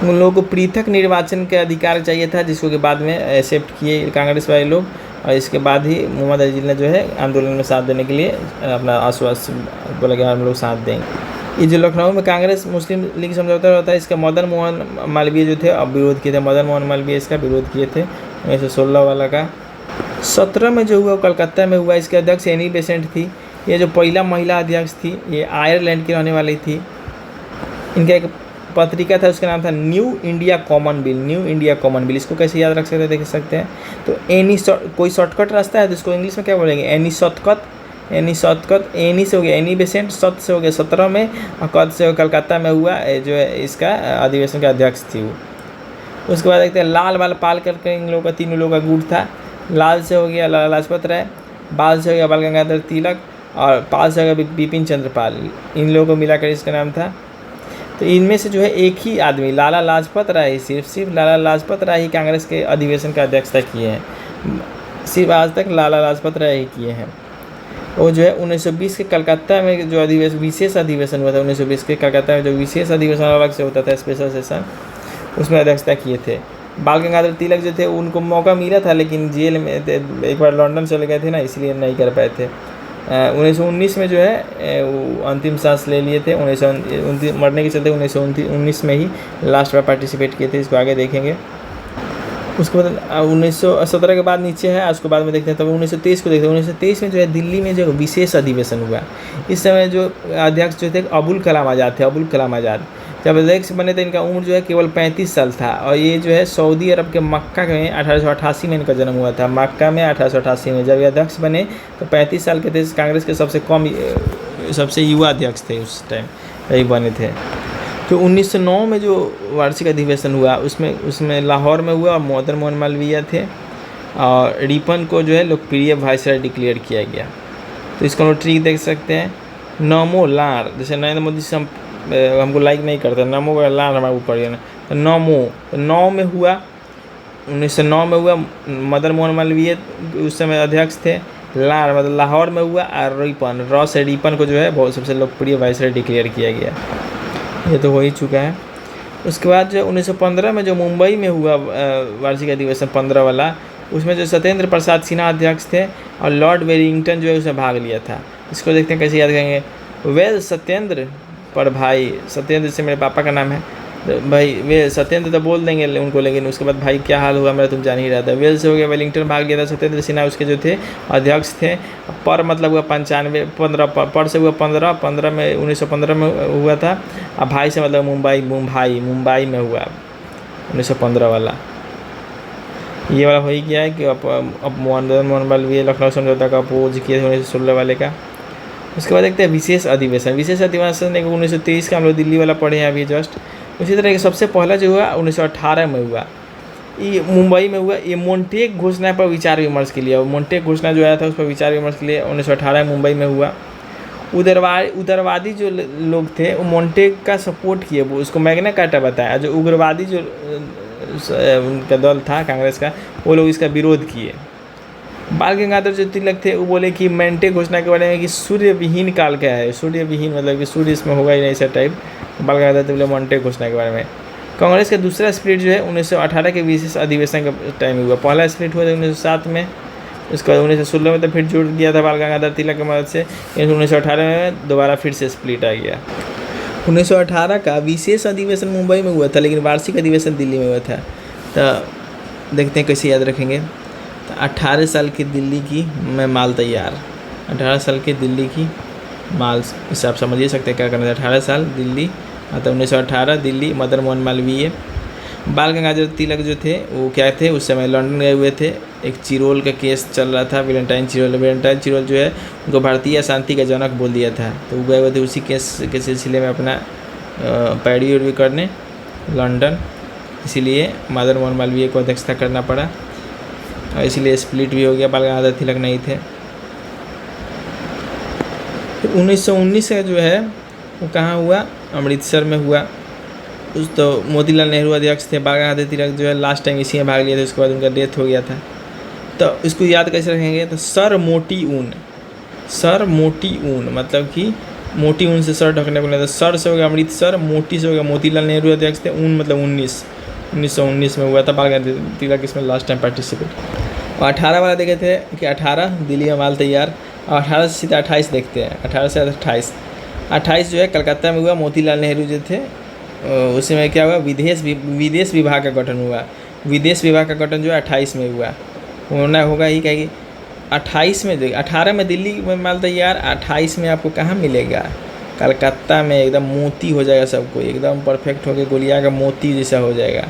A: उन लोगों को पृथक निर्वाचन के अधिकार चाहिए था, जिसको के बाद में एक्सेप्ट किए कांग्रेस वाले लोग, और इसके बाद ही मोहम्मद अली जिन्ना जो है आंदोलन में साथ देने के लिए अपना आश्वासन बोला कि हम लोग साथ देंगे। ये जो लखनऊ में कांग्रेस मुस्लिम लीग समझौता होता है, इसका मदन मोहन मालवीय जो थे अब विरोध किए थे। मदन मोहन मालवीय इसका विरोध किए थे 1916 वाला का। 17 में जो हुआ कलकत्ता में हुआ। इसके अध्यक्ष एनी बेसेंट थी। ये जो पहला महिला अध्यक्ष थी ये आयरलैंड की रहने वाली थी। इनका एक पत्रिका था, उसका नाम था new India common bill. New India common bill, इसको कैसे याद रख सकते हैं देख सकते हैं। तो एनी कोई शॉर्टकट रास्ता है तो इसको इंग्लिश में क्या बोलेंगे, any shortcut. Any shortcut, any से हो गया एनी बेसेंट, सत से हो गया 17 में, और कद से कलकत्ता में हुआ जो है इसका अधिवेशन का अध्यक्ष थी वो। उसके बाद देखते हैं लाल बाल पाल करके इन लोगों का, तीनों लोगों का गुट था। लाल से हो गया लाला लाजपत राय, बाल से हो गया बाल गंगाधर तिलक, और पाल से हो गया बिपिन चंद्र पाल। इन लोगों को मिलाकर इसका नाम था। तो इनमें से जो है एक ही आदमी लाला लाजपत राय ही, सिर्फ लाला लाजपत राय ही कांग्रेस के अधिवेशन का अध्यक्षता किए हैं। सिर्फ आज तक लाला लाजपत राय ही किए हैं। वो जो है 1920 के कलकत्ता में जो अधिवेशन, विशेष अधिवेशन हुआ था 1920 के कलकत्ता में, जो विशेष अधिवेशन अलग से होता था, स्पेशल सेशन, उसमें अध्यक्षता किए थे। बाल गंगाधर तिलक जो थे उनको मौका मिला था, लेकिन जेल में एक बार लंदन चले गए थे ना, इसलिए नहीं कर पाए थे। 1919 में जो है वो अंतिम सांस ले लिए थे। 1929 मरने के चलते 1919 में ही लास्ट बार पार्टिसिपेट किए थे। इसको आगे देखेंगे। उसके बाद 1917 के बाद नीचे है, उसके बाद में देखते हैं। तब 1923 को देखते हैं। 1923 में जो है दिल्ली में जो विशेष अधिवेशन हुआ। इस समय जो अध्यक्ष जो थे अबुल कलाम आज़ाद थे। अबुल कलाम आज़ाद जब अध्यक्ष बने थे, इनका उम्र जो है केवल 35 साल था, और ये जो है सऊदी अरब के मक्का में 1888 में इनका जन्म हुआ था। मक्का में 1888 में जब ये अध्यक्ष बने तो 35 साल के थे। कांग्रेस के सबसे कम, सबसे युवा अध्यक्ष थे उस टाइम, यही बने थे। तो 1909 में जो वार्षिक अधिवेशन हुआ उसमें लाहौर में हुआ, और मदन मोहन मालवीय थे, और रिपन को जो है लोकप्रिय वाइसराय डिक्लेयर किया गया। तो इसका ट्रिक देख सकते हैं, नमो लार, जैसे नरेंद्र मोदी से हमको लाइक नहीं करता, नमो का लार हमारे ऊपर है ना, तो नमो, तो 9 में हुआ, 1909 में हुआ। मदन मोहन मालवीय उस समय अध्यक्ष थे। लार मतलब लाहौर में हुआ, और रिपन, रॉ से रिपन को जो है बहुत सबसे लोकप्रिय वाइसराय डिक्लेयर किया गया। ये तो हो ही चुका है। उसके बाद जो 1915 में जो मुंबई में हुआ वार्षिक अधिवेशन 15 वाला, उसमें जो सत्येंद्र प्रसाद सिन्हा अध्यक्ष थे, और लॉर्ड वेलिंगटन जो है उसमें भाग लिया था। इसको देखते हैं कैसे याद करेंगे। वेल सत्येंद्र पर भाई, सत्येंद्र से मेरे पापा का नाम है, तो भाई वे सत्येंद्र तो बोल देंगे उनको, लेकिन उसके बाद भाई क्या हाल हुआ मेरा तुम जान ही रहा था। वेल से हो गया वेलिंगटन भाग लिया था। सत्येंद्र सिन्हा उसके जो थे अध्यक्ष थे। पर मतलब हुआ 95, 15 पर से हुआ 15 में 1915 में हुआ था। और भाई से मतलब मुंबई में हुआ 1915 वाला। ये वाला हो ही गया है कि अब मदन मोहन मालवीय लखनऊ समझौता का अपोज किए थे 1916 वाले का। उसके बाद देखते हैं विशेष अधिवेशन। विशेष अधिवेशन 1923 का हम लोग दिल्ली वाला पढ़े हैं अभी जस्ट। उसी तरह सबसे पहला जो हुआ 1918 में हुआ, ये मुंबई में हुआ। ये मोन्टेग घोषणा पर विचार विमर्श के लिए, मोन्टेग घोषणा जो आया था उस पर विचार विमर्श के लिए 1918 मुंबई में हुआ। उग्रवादी जो लोग थे वो मोन्टेग का सपोर्ट किए, वो उसको मैग्ना कार्टा बताया। जो उग्रवादी जो उनका दल था कांग्रेस का, वो लोग इसका विरोध किए। बाल गंगाधर जो तिलक थे वो बोले कि मोन्टेग घोषणा के बारे में कि सूर्य विहीन काल क्या है, सूर्य विहीन मतलब कि सूर्य इसमें होगा ही नहीं, ऐसा टाइप बाल गंगाधर तिलक मोन्टेग घोषणा के बारे में। कांग्रेस का दूसरा स्प्लिट जो है 1918 के विशेष अधिवेशन के टाइम हुआ। पहला स्प्लिट हुआ था 1907 में, उसके बाद 1916 में तो फिर जुड़ गया था बाल गंगाधर तिलक की मदद से। 1918 में दोबारा फिर से स्प्लिट आ गया। 1918 का विशेष अधिवेशन मुंबई में हुआ था, लेकिन वार्षिक अधिवेशन दिल्ली में हुआ था। तो देखते हैं कैसे याद रखेंगे। तो 18 साल की दिल्ली की मैं माल तैयार, 18 साल की दिल्ली की माल, इससे आप समझ ही सकते हैं क्या करना है। 18 साल दिल्ली, मतलब 1918 दिल्ली, मदन मोहन मालवीय। बाल गंगाधर तिलक जो थे वो क्या थे, उस समय लंदन गए हुए थे। एक चिरोल का केस चल रहा था, वेलेंटाइन चिरोल जो है उनको भारतीय शांति का जनक बोल दिया था। तो वो गए हुए थे उसी केस के सिलसिले में अपना पैरवी उर्वी करने लंदन, इसीलिए मदन मोहन मालवीय को अध्यक्षता करना पड़ा, और इसीलिए स्प्लिट भी हो गया। बाल गंगाधर तिलक नहीं थे। 1919 का जो है वो कहाँ हुआ, अमृतसर में हुआ। उस तो मोतीलाल नेहरू अध्यक्ष थे। बाल गंगाधर तिलक जो है लास्ट टाइम इसी में भाग लिए थे, उसके बाद उनका डेथ हो गया था। तो इसको याद कैसे रखेंगे, तो सर मोटी ऊन मतलब कि मोटी ऊन से सर ढकने को नहीं। सर से हो गया अमृतसर, मोटी से हो गया मोतीलाल नेहरू अध्यक्ष थे। ऊन मतलब 1919 में हुआ था। बाल गंगाधर तिलक इसमें लास्ट टाइम पार्टिसिपेट। और 18 वाला देखे थे कि 18 दिल्ली में माल तैयार, और 18 से सीधा 28 देखते हैं। 18 से 28 जो है कलकत्ता में हुआ। मोतीलाल नेहरू जो थे उसी में क्या हुआ, विदेश विभाग का गठन हुआ। विदेश विभाग का गठन जो है 28 में हुआ। होना होगा ही, क्या कि 28 में 18 में दिल्ली में माल तैयार, 28 में आपको कहाँ मिलेगा, कलकत्ता में एकदम मोती हो जाएगा सबको, एकदम परफेक्ट होकर गोलियां का मोती जैसा हो जाएगा।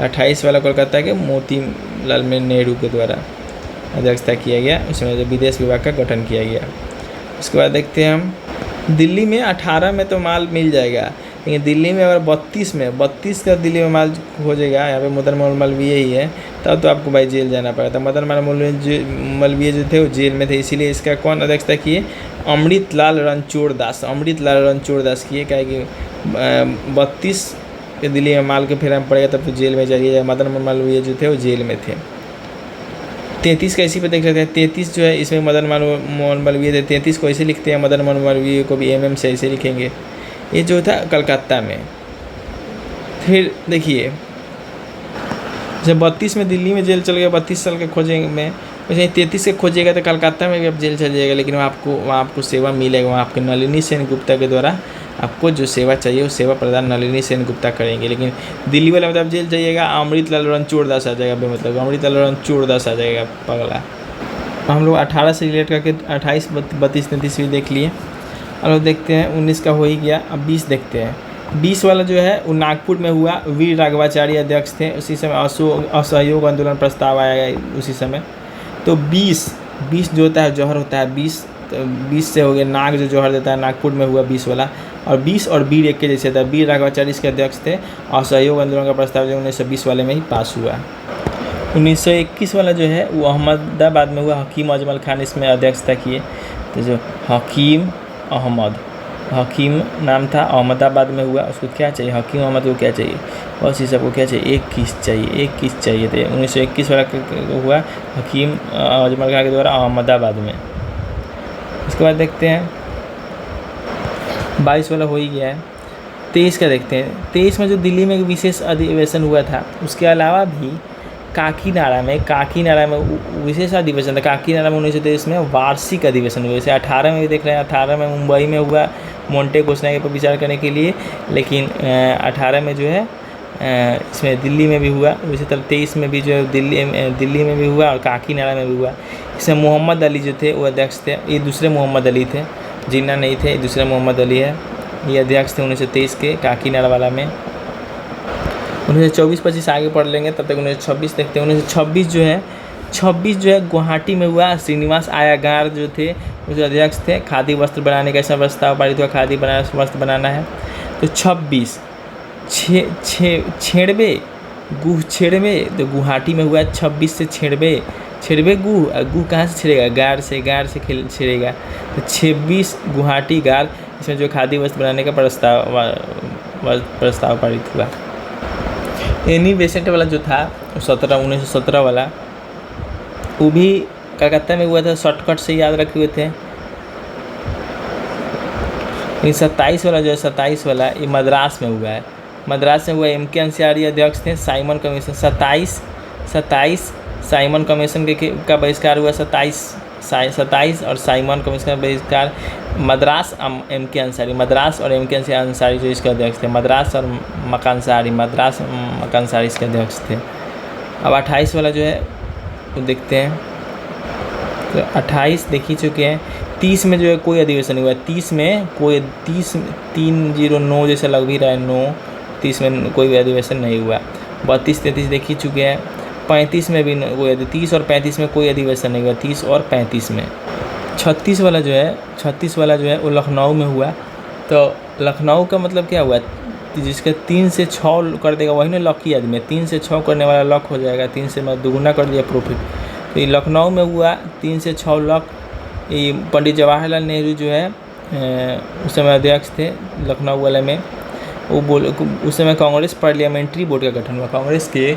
A: 28 वाला कोलकाता के मोती लाल नेहरू के द्वारा अध्यक्षता किया गया, उसमें जो विदेश विभाग का गठन किया गया। उसके बाद देखते हैं हम दिल्ली में 18 में तो माल मिल जाएगा, लेकिन दिल्ली में अगर 32 का दिल्ली में माल हो जाएगा, यहाँ पे मदन मोहन मालवीय ही है, तब तो आपको भाई जेल जाना पड़ा था। मदन मोहन मालवीय जो थे वो जेल में थे, इसीलिए इसका कौन अध्यक्षता किए, अमृतलाल रणछोड़ दास किए, क्या कि 32 के दिल्ली में माल के फेरा में पड़ेगा तब तो जेल में जाइए। मदन मोहन मालवीय जो थे वो जेल में थे। 33 का इसी पे देख लेते हैं। 33 जो है इसमें मदन मोहन मालवीय थे, 33 को ऐसे लिखते हैं, मदन मोहन मालवीय को भी MM से ऐसे लिखेंगे। ये जो था कलकत्ता में। फिर देखिए जब 32 में दिल्ली में जेल चल गया, 32 साल के खोजेंगे में, वैसे 33 के खोजिएगा तो कलकत्ता में भी अब जेल चल जाएगा, लेकिन वहाँ आपको सेवा मिलेगा, वहाँ आपके नलिनी सेन गुप्ता के द्वारा आपको जो सेवा चाहिए वो सेवा प्रदान नलिनी सेन गुप्ता करेंगे। लेकिन दिल्ली वाला मतलब जेल जाइएगा, अमृतलाल रणछोड़ दास आ जाएगा, बेमतलब अमृतलाल रणछोड़ दास आ जाएगा पगला। हम लोग 18 से रिलेट करके 28, 32, 33 भी देख लिए। अब लोग देखते हैं 19 का हो ही गया, अब 20 देखते हैं। 20 वाला जो है वो नागपुर में हुआ, वीर राघवाचार्य अध्यक्ष थे, उसी समय असहयोग आंदोलन प्रस्ताव आया उसी समय। तो 20 जो होता है जौहर होता है 20, तो 20 से हो गया नाग जो जौहर देता है, नागपुर में हुआ 20 वाला। और 20 और वीर एक के जैसे था, वीर राघवाचार्य इसके अध्यक्ष थे, असहयोग आंदोलन का प्रस्ताव जो 1920 वाले में ही पास हुआ। 1921 वाला जो है वो अहमदाबाद में हुआ, हकीम अजमल खान इसमें अध्यक्षता किए। तो जो हकीम नाम था, अहमदाबाद में हुआ, उसको क्या चाहिए, हकीम अहमद को क्या चाहिए, बस ये सबको क्या चाहिए, एक किस्त चाहिए। तो 1921 वाला हुआ हकीम अजमल खान के द्वारा अहमदाबाद में। उसके बाद देखते हैं 22 वाला हो ही गया है। 23 का देखते हैं। 23 में जो दिल्ली में एक विशेष अधिवेशन हुआ था, उसके अलावा भी काकीनाडा में विशेष अधिवेशन था। काकीनाडा में 1923 में वार्षिक अधिवेशन हुआ। जैसे 18 में भी देख रहे हैं, 18 में मुंबई में हुआ मोंटे घोषणा के पर विचार करने के लिए, लेकिन 18 में जो है इसमें दिल्ली में भी हुआ। उसी तरह 23 में भी जो है दिल्ली में भी हुआ और काकीनाडा में भी हुआ। इसमें मोहम्मद अली जो थे वो अध्यक्ष थे, ये दूसरे मोहम्मद अली थे, जिन्ना नहीं थे, दूसरे मोहम्मद अली है, ये अध्यक्ष थे 1923 के काकीनाडा वाला में। 1924-25 आगे पढ़ लेंगे, तब तक 1926 देखते हैं। 1926 जो है गुवाहाटी में हुआ। श्रीनिवास आय्यर जो थे उसके अध्यक्ष थे। खादी वस्त्र बनाने का ऐसा प्रस्ताव पारित हुआ, खादी वस्त्र बनाना है। तो 26 छेड़वे तो गुवाहाटी में हुआ। 26 से छेड़वे गु कहाँ से छेड़ेगा, गार से छेड़ेगा। तो 26 गुवाहाटी गार, इसमें जो खादी वस्त्र बनाने का प्रस्ताव पारित हुआ। एनी बेसेंट वाला जो था 1917 वाला, वो भी कलकत्ता में हुआ था, शॉर्टकट से याद रखे हुए थे। 27 वाला जो है 27 वाला ये मद्रास में हुआ है। मद्रास में हुआ, MK अंसारी अध्यक्ष थे। साइमन कमीशन 27 साइमन कमीशन का बहिष्कार हुआ। 27 और साइमन कमीशन का बहिष्कार। मद्रास MK अंसारी जो इसके अध्यक्ष थे। मद्रास मकानसारी इसके अध्यक्ष थे। अब 28 वाला जो है वो देखते हैं। तो 28 देख ही चुके हैं। 30 में जो है कोई अधिवेशन हुआ। 30 में कोई 309 जैसा लग भी रहा है, 9 30 में कोई भी अधिवेशन नहीं हुआ। 32 33 देख ही चुके हैं। 35 में भी कोई 30 और 35 में कोई अधिवेशन नहीं हुआ। 30 और 35 में 36 वाला जो है वो लखनऊ में हुआ। तो लखनऊ का मतलब क्या हुआ, जिसका 3 से 6 कर देगा वही ना लकी आदमी। 3 से 6 करने वाला लक हो जाएगा। 3 से मैं दुगुना कर दिया प्रॉफिट। तो ये लखनऊ में हुआ 3 से 6 लक। ये पंडित जवाहरलाल नेहरू जो है उस समय अध्यक्ष थे लखनऊ वाले में। वो बोले उस समय कांग्रेस पार्लियामेंट्री बोर्ड का गठन हुआ। कांग्रेस के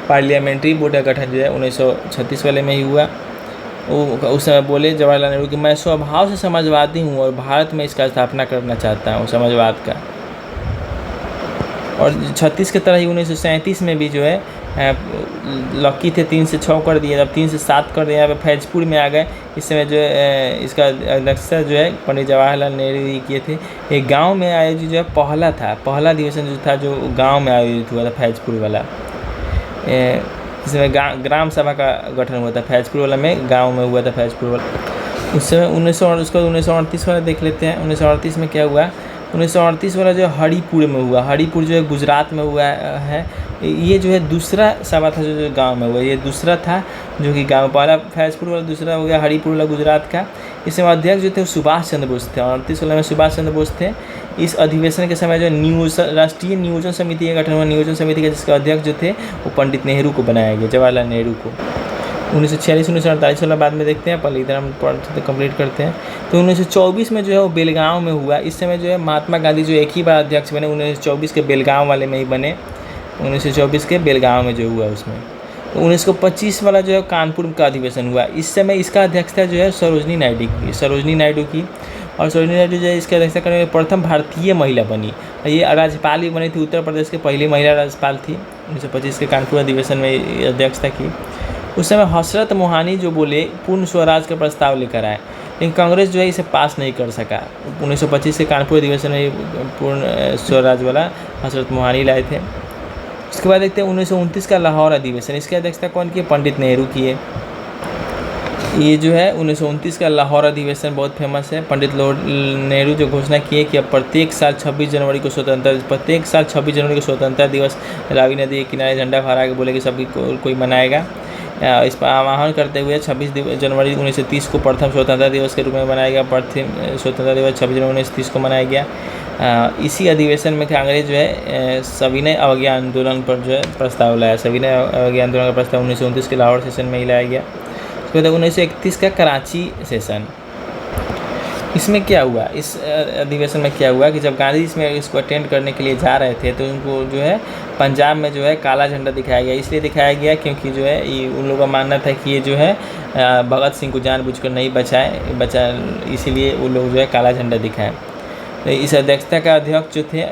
A: पार्लियामेंट्री बोर्ड का गठन जो है 1936 वाले में ही हुआ। वो उस समय बोले जवाहरलाल नेहरू कि मैं स्वभाव से समाजवादी हूँ और भारत में इसका स्थापना करना चाहता हूँ, समाजवाद का। और 36 की तरह ही 1937 में भी जो है लकी थे, 3 से 6 कर दिए। जब 3 से 7 कर दिए, यहाँ पे फैजपुर में आ गए। इस समय जो है इसका अध्यक्षता जो है पंडित जवाहरलाल नेहरू ही किए थे। एक गांव में आयोजित जो है पहला अधिवेशन जो था जो गांव में आयोजित हुआ था, फैजपुर वाला। इसमें ग्राम सभा का गठन हुआ था। फैजपुर वाला में गाँव में हुआ था, फैजपुर वाला। उस समय 1938 वाला देख लेते हैं। 1938 में क्या हुआ? 1938 वाला जो हरिपुर में हुआ। हरिपुर जो है गुजरात में हुआ है। ये जो है दूसरा सभा था जो गांव में हुआ। ये दूसरा था जो कि गांव, पहला फैजपुर वाला, दूसरा हो गया हरिपुर वाला गुजरात का। इसमें अध्यक्ष जो थे वो सुभाष चंद्र बोस थे। 38 वाले में सुभाष चंद्र बोस थे। इस अधिवेशन के समय जो राष्ट्रीय नियोजन समिति का गठन हुआ, नियोजन समिति का जिसका अध्यक्ष जो थे वो पंडित नेहरू को बनाया गया, जवाहरलाल नेहरू को। 1946-1948 वाला बाद में देखते हैं, पहले इधर हम पढ़ते कंप्लीट करते हैं। तो 1924 में जो है वो बेलगांव में हुआ। इस समय जो है महात्मा गांधी जो एक ही बार अध्यक्ष बने, 1924 के बेलगांव वाले में ही बने। 1924 के बेलगांव में जो हुआ उसमें। तो 1925 वाला जो है कानपुर का अधिवेशन हुआ। इस समय इसका अध्यक्षता जो है सरोजनी नायडू की। और सरोजनी नायडू जो है इसकी अध्यक्षता करने में प्रथम भारतीय महिला बनी। ये राज्यपाल भी बनी थी, उत्तर प्रदेश के पहली महिला राज्यपाल थी। 1925 के कानपुर अधिवेशन में अध्यक्षता की। उस समय हसरत मोहानी जो बोले पूर्ण स्वराज का प्रस्ताव लेकर आए, लेकिन कांग्रेस जो है इसे पास नहीं कर सका। 1925 के कानपुर अधिवेशन में पूर्ण स्वराज वाला हसरत मोहानी लाए थे। उसके बाद देखते हैं 1929 का लाहौर अधिवेशन। इसकी अध्यक्षता कौन की? पंडित नेहरू की है। ये जो है 1929 का लाहौर अधिवेशन बहुत फेमस है। पंडित नेहरू जो घोषणा किए कि अब प्रत्येक साल 26 जनवरी को स्वतंत्रता दिवस रावी नदी के किनारे झंडा फहरा के बोले कि सभी कोई मनाएगा। इस पर आह्वान करते हुए 26 जनवरी 1930 को प्रथम स्वतंत्रता दिवस के रूप में मनाया गया। प्रथम स्वतंत्रता दिवस 26 जनवरी 1930 को मनाया गया। इसी अधिवेशन में कांग्रेस जो है सविनय अवज्ञा आंदोलन पर जो है प्रस्ताव लाया। सविनय अवज्ञा आंदोलन का प्रस्ताव 1929 के लाहौर सेशन में ही लाया गया। उसके बाद 1931 का कराची सेशन। इसमें क्या हुआ? इस अधिवेशन में क्या हुआ कि जब गांधी इसमें इसको अटेंड करने के लिए जा रहे थे तो उनको जो है पंजाब में जो है काला झंडा दिखाया गया। इसलिए दिखाया गया क्योंकि जो है ये उन लोगों का मानना था कि ये जो है भगत सिंह को जानबूझकर नहीं बचा, इसीलिए वो लोग जो है काला झंडा दिखाए। तो इस अध्यक्षता का अध्यक्ष जो थे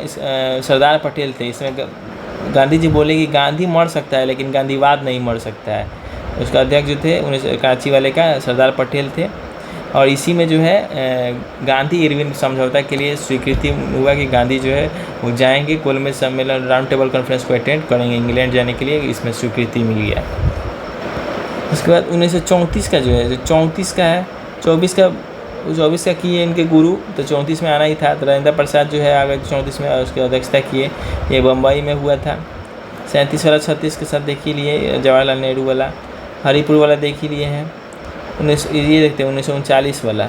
A: सरदार पटेल थे। इसमें गांधी जी बोले कि गांधी मर सकता है लेकिन गांधीवाद नहीं मर सकता है। उसका अध्यक्ष जो थे कराची वाले का सरदार पटेल थे। और इसी में जो है गांधी इरविन समझौता के लिए स्वीकृति हुआ कि गांधी जो है वो जाएंगे गोलमेज सम्मेलन राउंड टेबल कॉन्फ्रेंस को अटेंड करेंगे इंग्लैंड जाने के लिए, इसमें स्वीकृति मिल गया। उसके बाद 1934 का जो है 34 का है 24 का किए इनके गुरु, तो 34 में आना ही था। तो राजेंद्र प्रसाद जो है आगे 34 में उसकी अध्यक्षता किए। ये बम्बई में हुआ था। 37 वाला 36 के साथ देख ही लिए, जवाहरलाल नेहरू वाला, हरिपुर वाला देख ही लिए हैं। ये देखते हैं 1939 वाला।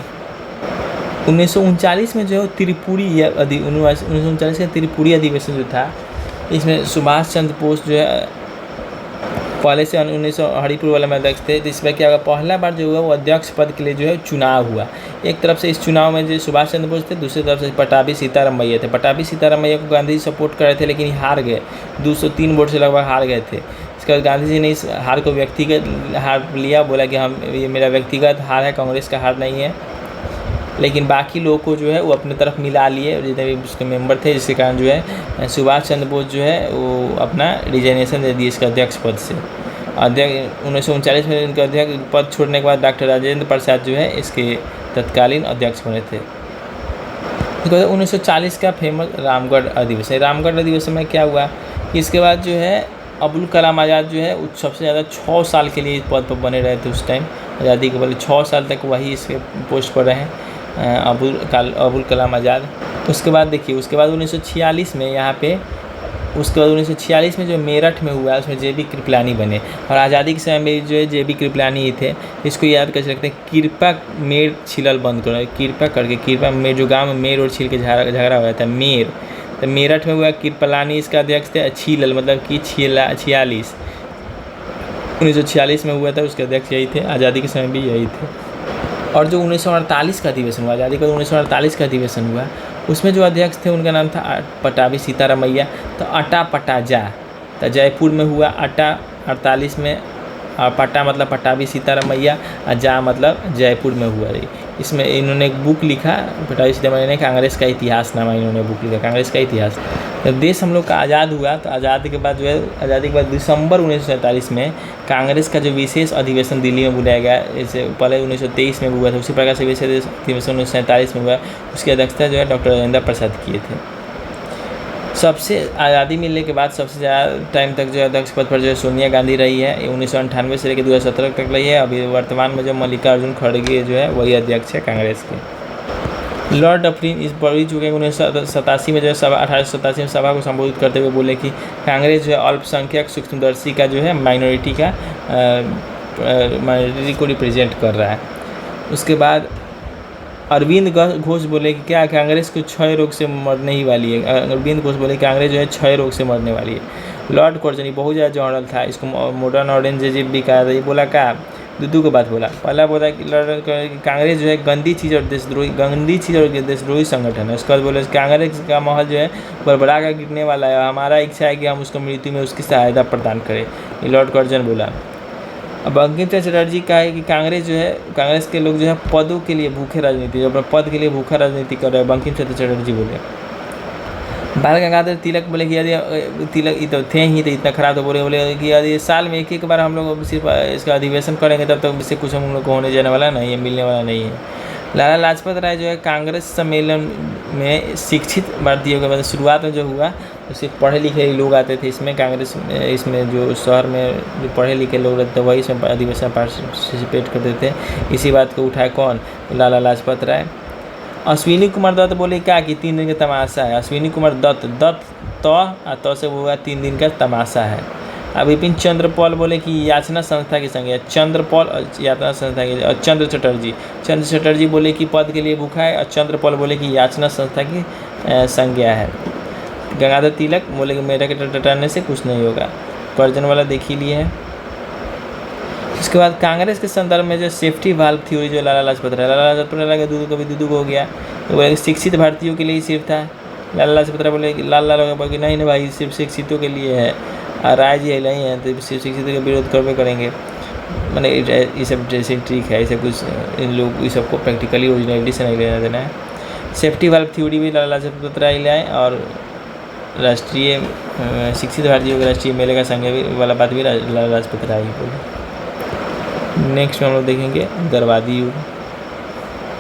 A: 1939 में जो है त्रिपुरी 1939 का त्रिपुरी अधिवेशन जो था, इसमें सुभाष चंद्र बोस जो है पहले से 1900 हरिपुर वाला में अध्यक्ष थे। जिसमें क्या हुआ, पहला बार जो हुआ वो अध्यक्ष पद के लिए जो है चुनाव हुआ। एक तरफ से इस चुनाव में जो सुभाष चंद्र बोस थे, दूसरी तरफ से पटाभी सीतारामैया थे। पटाभी सीतारामैया को गांधी जी सपोर्ट कर रहे थे लेकिन हार गए, 203 वोट से लगभग हार गए थे। इसके बाद गांधी जी ने इस हार को व्यक्तिगत हार लिया, बोला कि ये मेरा व्यक्तिगत हार है, कांग्रेस का हार नहीं है। लेकिन बाकी लोगों को जो है वो अपने तरफ मिला लिए, जितने भी उसके मेंबर थे, जिसके कारण जो है सुभाष चंद्र बोस जो है वो अपना रिजाइनेशन दे दिए इसके अध्यक्ष पद से। अध्यक्ष 1939 में इनका अध्यक्ष पद छोड़ने के बाद डॉक्टर राजेंद्र प्रसाद जो है इसके तत्कालीन अध्यक्ष बने थे। 1940 का फेमस रामगढ़ अधिवेशन। रामगढ़ अधिवेशन में क्या हुआ कि इसके बाद जो है अबुल कलाम आज़ाद जो है सबसे ज़्यादा 6 साल के लिए इस पद पर बने रहे थे। उस टाइम आज़ादी के पहले 6 साल तक वही इसके पोस्ट पर रहे अबुल कलाम आज़ाद। उसके बाद देखिए, उसके बाद 1946 में यहाँ पे, उसके बाद 1946 में जो मेरठ में हुआ उसमें जे.बी. कृपलानी बने। और आज़ादी के समय में जो है जे.बी. कृपलानी ही थे। इसको याद कर सकते हैं, कृपा मेर छिलल बंद करो, कृपा मेर, जो गाँव में मेर और छील के झगड़ा हुआ था मेर, तो मेरठ में हुआ। कृपलानी इसका अध्यक्ष थे। छीलल मतलब कि 46 1946 में हुआ था, उसके अध्यक्ष यही थे। आज़ादी के समय भी यही थे। और जो 1948 का अधिवेशन हुआ, आज़ादी का 1948 का अधिवेशन हुआ, उसमें जो अध्यक्ष थे उनका नाम था पटाभी सीतारामैया। तो अटा पटा जा, तो जयपुर में हुआ अटा 48 में, और पटा मतलब पटाभी सीतारामैया, और जा मतलब जयपुर में हुआ। इसमें इन्होंने एक बुक लिखा, पटाभी सीतारामैया ने, कांग्रेस का इतिहास नाम इन्होंने बुक लिखा, कांग्रेस का इतिहास। जब देश हम लोग का आज़ाद हुआ तो आज़ादी के बाद जो है, आज़ादी के बाद दिसंबर 1947 में कांग्रेस का जो विशेष अधिवेशन दिल्ली में बुलाया गया, जैसे पहले 1923 में हुआ था, उसी प्रकार से विशेष अधिवेशन 1947 में हुआ। उसकी अध्यक्षता जो है डॉक्टर राजेंद्र प्रसाद किए थे। सबसे आज़ादी मिलने के बाद सबसे ज़्यादा टाइम तक जो अध्यक्ष पद पर जो है सोनिया गांधी रही है, ये 1998 से लेकर 2017 तक रही है। अभी वर्तमान में जो मल्लिकार्जुन खड़गे जो है वही अध्यक्ष है कांग्रेस के। लॉर्ड डफरिन इस बढ़ चुके हैं 1987 में जो है 1887 में सभा को संबोधित करते हुए बोले कि कांग्रेस जो है अल्पसंख्यक सूक्ष्मदर्शी का जो है माइनॉरिटी को रिप्रेजेंट कर रहा है। उसके बाद अरविंद घोष बोले कि क्या कांग्रेस को क्षय रोग से मरने ही वाली है। अरविंद घोष बोले कांग्रेस जो है क्षय रोग से मरने वाली है। लॉर्ड कर्जनी बहुत ज़्यादा जर्नल था, इसको मॉडर्न ऑरेंज भी कहा था। ये बोला क्या दो का बात बोला। पहला बोला कि कांग्रेस जो है गंदी चीज़ और देशद्रोही संगठन है। उसके बाद बोले कांग्रेस का महल जो है बड़बड़ा कर गिरने वाला है, हमारा इच्छा है कि हम उसको मृत्यु में उसकी सहायता प्रदान करें, ये लॉर्ड कर्जन बोला। अब बंकिम चंद्र चटर्जी का है कि कांग्रेस जो है, कांग्रेस के लोग जो है पदों के लिए भूखे राजनीति, जो अपने पद के लिए भूखा राजनीति कर रहे हैं, बंकिम चंद्र चटर्जी बोले। बाल गंगाधर तिलक बोले कि यदि तिलक तो थे ही तो इतना खराब, तो बोले कि यदि साल में एक बार हम लोग सिर्फ इसका अधिवेशन करेंगे तब तक इससे कुछ हम लोग को होने जाने वाला नहीं है, मिलने वाला नहीं है। लाला लाजपत राय जो है कांग्रेस सम्मेलन में शिक्षित भारतीयों के मतलब शुरुआत में जो हुआ तो सिर्फ पढ़े लिखे लोग आते थे इसमें, कांग्रेस इसमें जो शहर में जो पढ़े लिखे लोग रहते थे वही इसमें अधिवेशन पार्टिसिपेट करते थे। इसी बात को उठाए कौन, लाला लाजपत राय। अश्विनी कुमार दत्त बोले क्या कि 3 दिन का तमाशा है। अश्विनी कुमार दत्त से हुआ 3 दिन का तमाशा है। अब विपिन चंद्र पॉल बोले कि याचना संस्था की संज्ञा, चंद्र पॉल याचना संस्था की। और चंद्र चटर्जी बोले कि पद के लिए भूखा है, और चंद्र पॉल बोले कि याचना संस्था की संज्ञा है। गंगाधर तिलक बोले कि मेरा के टटाने से कुछ नहीं होगा। कर्जन वाला देख ही लिए है। इसके बाद कांग्रेस के संदर्भ में जो सेफ्टी वाल्व थ्योरी जो लाला लाजपत राय कभी दूधू हो गया, तो बोले शिक्षित भारतीयों के लिए सिर्फ था। लाला लाजपत राय बोले कि बोले कि नहीं भाई सिर्फ शिक्षितों के लिए है, और राय जी नहीं है तो शिक्षितों के विरोध करवे करेंगे। मैंने ये सब ड्रेसिंग ट्रिक है, इसे कुछ इन लोग इस सबको प्रैक्टिकली ओरिजिनलिटी से नहीं लेना देना है। सेफ्टी वाल्व थ्योरी भी लाला लाजपत राय लाए, और राष्ट्रीय शिक्षित भारतीयों के राष्ट्रीय मेले का संज्ञा भी वाला बात भी लाला लाजपत राय बोले। नेक्स्ट में हम लोग देखेंगे दरवादी युग।